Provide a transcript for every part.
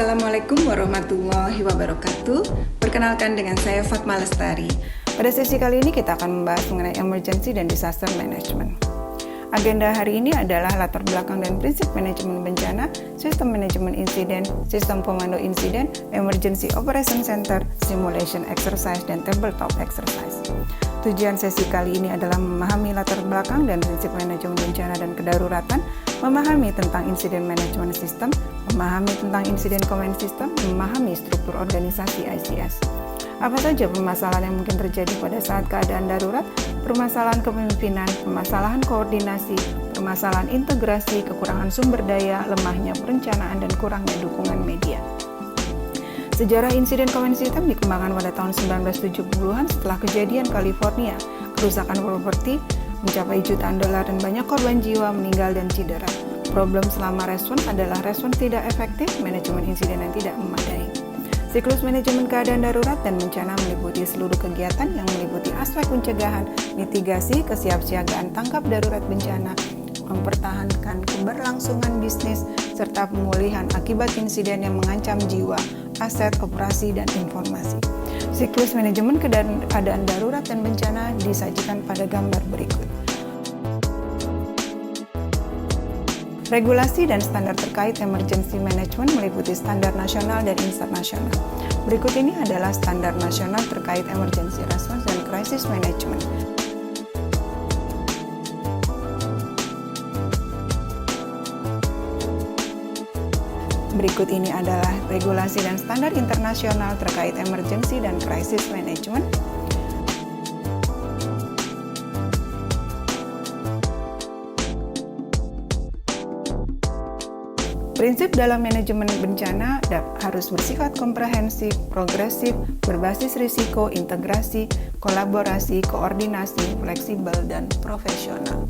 Assalamualaikum warahmatullahi wabarakatuh. Perkenalkan dengan saya Fatma Lestari. Pada sesi kali ini kita akan membahas mengenai emergency dan disaster management. Agenda hari ini adalah latar belakang dan prinsip manajemen bencana, sistem manajemen insiden, sistem komando insiden, emergency operation center, simulation exercise, dan tabletop exercise. Tujuan sesi kali ini adalah memahami latar belakang dan prinsip manajemen bencana dan kedaruratan, memahami tentang insiden management system, memahami tentang insiden command system, memahami struktur organisasi ICS. Apa saja permasalahan yang mungkin terjadi pada saat keadaan darurat, permasalahan kepemimpinan, permasalahan koordinasi, permasalahan integrasi, kekurangan sumber daya, lemahnya perencanaan, dan kurangnya dukungan media. Sejarah insiden command system dikembangkan pada tahun 1970-an setelah kejadian California, kerusakan properti mencapai jutaan dolar dan banyak korban jiwa, meninggal, dan cedera. Problem selama respons adalah respons tidak efektif, manajemen insiden yang tidak memadai. Siklus manajemen keadaan darurat dan bencana meliputi seluruh kegiatan yang meliputi aspek pencegahan, mitigasi, kesiapsiagaan tanggap darurat bencana, mempertahankan keberlangsungan bisnis, serta pemulihan akibat insiden yang mengancam jiwa, aset, operasi, dan informasi. Siklus manajemen keadaan darurat dan bencana disajikan pada gambar berikut. Regulasi dan standar terkait emergency management meliputi standar nasional dan internasional. Berikut ini adalah standar nasional terkait emergency response dan crisis management. Berikut ini adalah regulasi dan standar internasional terkait emergency dan crisis management. Prinsip dalam manajemen bencana harus bersifat komprehensif, progresif, berbasis risiko, integrasi, kolaborasi, koordinasi, fleksibel, dan profesional.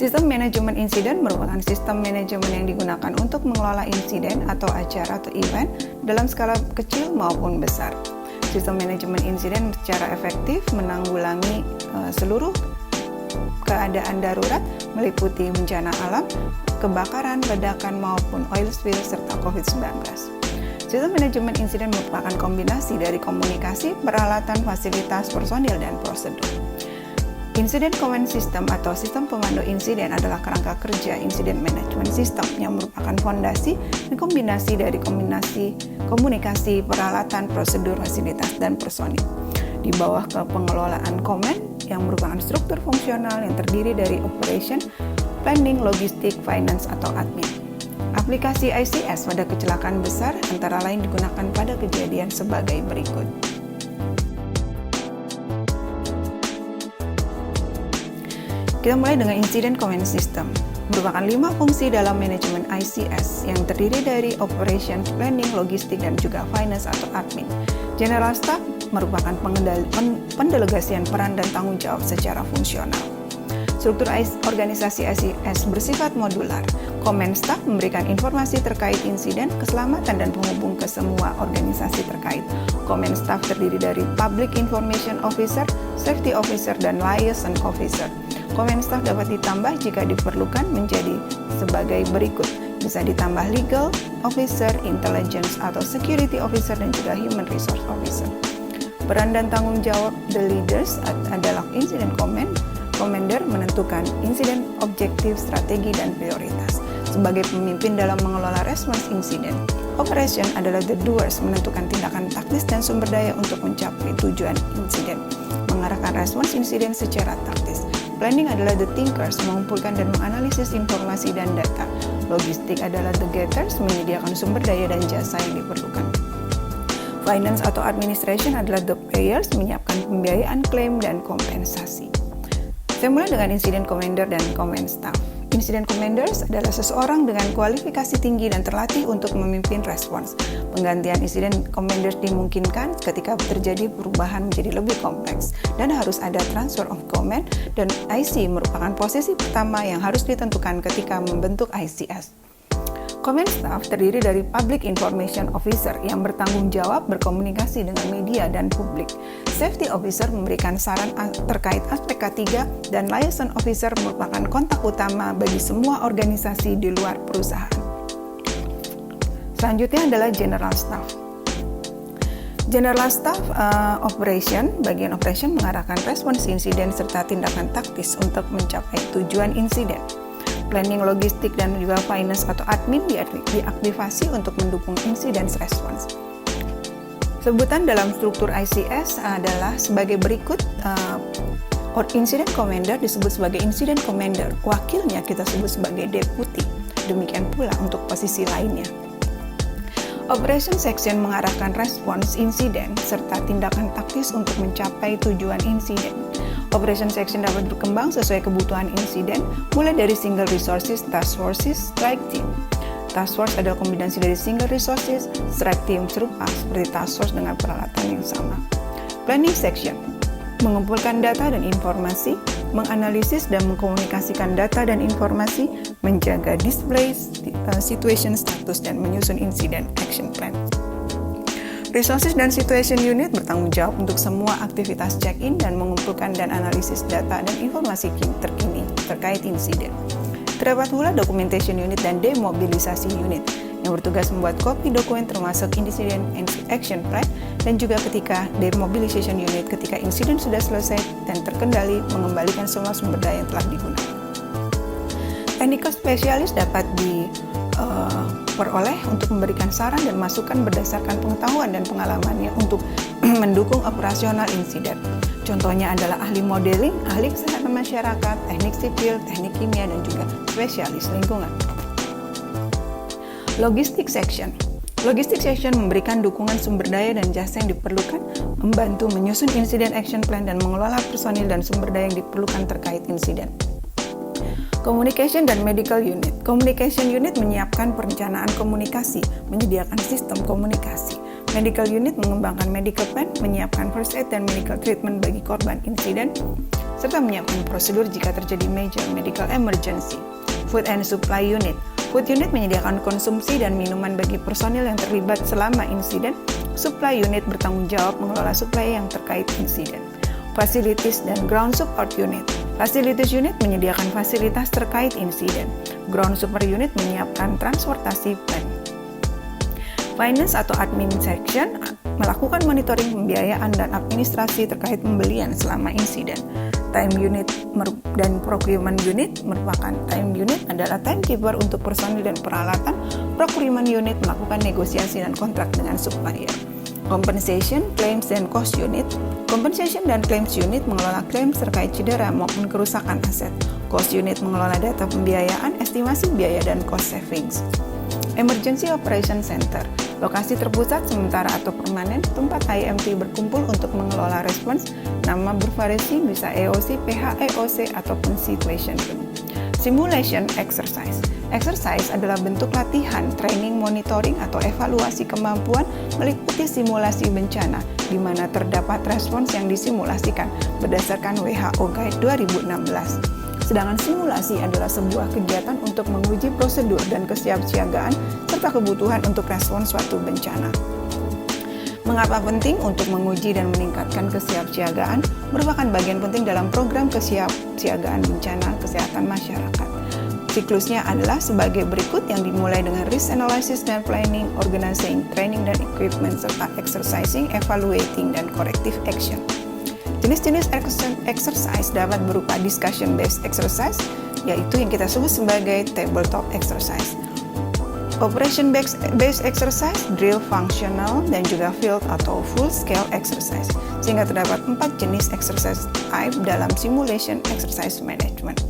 Sistem manajemen insiden merupakan sistem manajemen yang digunakan untuk mengelola insiden atau acara atau event dalam skala kecil maupun besar. Sistem manajemen insiden secara efektif menanggulangi seluruh keadaan darurat meliputi bencana alam, kebakaran, ledakan, maupun oil spill, serta COVID-19. Sistem manajemen insiden merupakan kombinasi dari komunikasi, peralatan, fasilitas, personil, dan prosedur. Insiden command system atau sistem komando insiden adalah kerangka kerja insiden management system yang merupakan fondasi dan kombinasi dari komunikasi, peralatan, prosedur, fasilitas, dan personil. Di bawah pengelolaan command yang merupakan struktur fungsional yang terdiri dari operation, planning, logistik, finance, atau admin. Aplikasi ICS pada kecelakaan besar antara lain digunakan pada kejadian sebagai berikut. Kita mulai dengan insiden command system. Merupakan 5 fungsi dalam manajemen ICS yang terdiri dari operation, planning, logistik, dan juga finance atau admin. General staff merupakan pendelegasian peran dan tanggung jawab secara fungsional. Struktur organisasi ICS bersifat modular. Command staff memberikan informasi terkait insiden, keselamatan, dan penghubung ke semua organisasi terkait. Command staff terdiri dari Public Information Officer, Safety Officer, dan Liaison Officer. Command staff dapat ditambah jika diperlukan menjadi sebagai berikut. Bisa ditambah Legal Officer, Intelligence atau Security Officer, dan juga Human Resource Officer. Peran dan tanggung jawab the leaders adalah Incident Commander menentukan insiden, objektif, strategi, dan prioritas. Sebagai pemimpin dalam mengelola respons insiden. Operation adalah the doers menentukan tindakan taktis dan sumber daya untuk mencapai tujuan insiden. Mengarahkan respons insiden secara taktis. Planning adalah the thinkers, mengumpulkan dan menganalisis informasi dan data. Logistik adalah the getters, menyediakan sumber daya dan jasa yang diperlukan. Finance atau administration adalah the payers, menyiapkan pembiayaan, klaim, dan kompensasi. Saya mulai dengan insiden commander dan command staff. Insiden commanders adalah seseorang dengan kualifikasi tinggi dan terlatih untuk memimpin respons. Penggantian insiden commanders dimungkinkan ketika terjadi perubahan menjadi lebih kompleks dan harus ada transfer of command, dan IC merupakan posisi pertama yang harus ditentukan ketika membentuk ICS. Command staff terdiri dari Public Information Officer yang bertanggung jawab berkomunikasi dengan media dan publik. Safety Officer memberikan saran terkait aspek K3 dan Liaison Officer merupakan kontak utama bagi semua organisasi di luar perusahaan. Selanjutnya adalah General Staff. General Staff Operation, bagian operation mengarahkan respons insiden serta tindakan taktis untuk mencapai tujuan insiden. Planning logistik dan juga finance atau admin diaktifasi untuk mendukung incident response. Sebutan dalam struktur ICS adalah sebagai berikut. Incident Commander disebut sebagai Incident Commander, wakilnya kita sebut sebagai Deputy. Demikian pula untuk posisi lainnya. Operation Section mengarahkan respons insiden serta tindakan taktis untuk mencapai tujuan insiden. Operation Section dapat berkembang sesuai kebutuhan insiden, mulai dari single resources, task forces, strike team. Task force adalah kombinasi dari single resources, strike team serupa seperti task force dengan peralatan yang sama. Planning Section mengumpulkan data dan informasi, menganalisis dan mengkomunikasikan data dan informasi, menjaga display situation status dan menyusun incident action plan. Resources dan Situation Unit bertanggung jawab untuk semua aktivitas check-in dan mengumpulkan dan analisis data dan informasi terkini terkait insiden. Terdapat pula Documentation Unit dan Demobilisasi Unit yang bertugas membuat kopi dokumen termasuk Incident Action Plan dan juga ketika Demobilization Unit ketika insiden sudah selesai dan terkendali mengembalikan semua sumber daya yang telah digunakan. Technical Specialist dapat diperoleh untuk memberikan saran dan masukan berdasarkan pengetahuan dan pengalamannya untuk mendukung operasional insiden. Contohnya adalah ahli modeling, ahli kesehatan masyarakat, teknik sipil, teknik kimia, dan juga spesialis lingkungan. Logistic Section. Logistic Section memberikan dukungan sumber daya dan jasa yang diperlukan, membantu menyusun Incident Action Plan dan mengelola personil dan sumber daya yang diperlukan terkait insiden. Communication dan Medical Unit. Communication Unit menyiapkan perencanaan komunikasi, menyediakan sistem komunikasi. Medical Unit mengembangkan medical plan, menyiapkan first aid dan medical treatment bagi korban insiden, serta menyiapkan prosedur jika terjadi major medical emergency. Food and Supply Unit. Food Unit menyediakan konsumsi dan minuman bagi personil yang terlibat selama insiden. Supply Unit bertanggung jawab mengelola suplai yang terkait insiden. Facilities dan Ground Support Unit. Facilities Unit menyediakan fasilitas terkait insiden. Ground Support Unit menyiapkan transportasi plan. Finance atau Admin Section melakukan monitoring pembiayaan dan administrasi terkait pembelian selama insiden. Time Unit dan Procurement Unit merupakan time unit adalah timekeeper untuk personil dan peralatan. Procurement Unit melakukan negosiasi dan kontrak dengan supplier. Compensation, Claims, dan Cost Unit. Compensation dan Claims Unit mengelola klaim terkait cedera maupun kerusakan aset. Cost Unit mengelola data pembiayaan, estimasi biaya, dan cost savings. Emergency Operation Center, lokasi terpusat sementara atau permanen tempat IMT berkumpul untuk mengelola respons. Nama bervariasi bisa EOC, PH, EOC, ataupun Situation Room. Simulation Exercise. Exercise adalah bentuk latihan, training, monitoring, atau evaluasi kemampuan meliputi simulasi bencana, di mana terdapat respons yang disimulasikan berdasarkan WHO Guide 2016. Sedangkan simulasi adalah sebuah kegiatan untuk menguji prosedur dan kesiapsiagaan serta kebutuhan untuk respons suatu bencana. Mengapa penting untuk menguji dan meningkatkan kesiapsiagaan? Merupakan bagian penting dalam program kesiapsiagaan bencana kesehatan masyarakat. Siklusnya adalah sebagai berikut yang dimulai dengan risk analysis dan planning, organizing, training dan equipment, serta exercising, evaluating, dan corrective action. Jenis-jenis exercise dapat berupa discussion-based exercise, yaitu yang kita sebut sebagai tabletop exercise. Operation-based exercise, drill, functional, dan juga field atau full-scale exercise. Sehingga terdapat 4 jenis exercise type dalam simulation exercise management.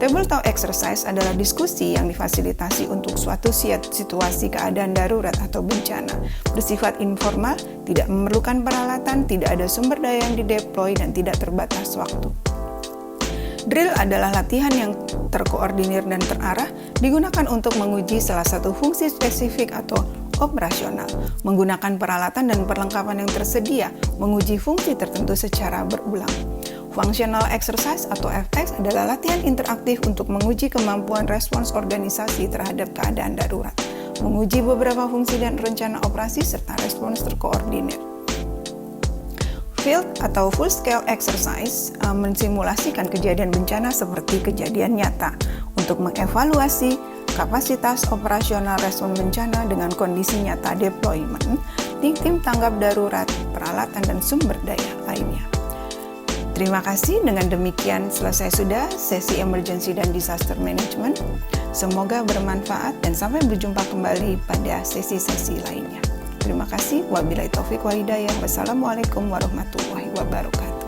Tabletop exercise adalah diskusi yang difasilitasi untuk suatu situasi keadaan darurat atau bencana, bersifat informal, tidak memerlukan peralatan, tidak ada sumber daya yang dideploy, dan tidak terbatas waktu. Drill adalah latihan yang terkoordinir dan terarah, digunakan untuk menguji salah satu fungsi spesifik atau operasional, menggunakan peralatan dan perlengkapan yang tersedia, menguji fungsi tertentu secara berulang. Functional exercise atau FX adalah latihan interaktif untuk menguji kemampuan respons organisasi terhadap keadaan darurat, menguji beberapa fungsi dan rencana operasi serta respons terkoordinir. Field atau full scale exercise mensimulasikan kejadian bencana seperti kejadian nyata untuk mengevaluasi kapasitas operasional respon bencana dengan kondisi nyata deployment di tim tanggap darurat, peralatan dan sumber daya lainnya. Terima kasih, dengan demikian selesai sudah sesi emergency dan disaster management. Semoga bermanfaat dan sampai berjumpa kembali pada sesi-sesi lainnya. Terima kasih. Wabillahi taufik wal hidayah. Wassalamualaikum warahmatullahi wabarakatuh.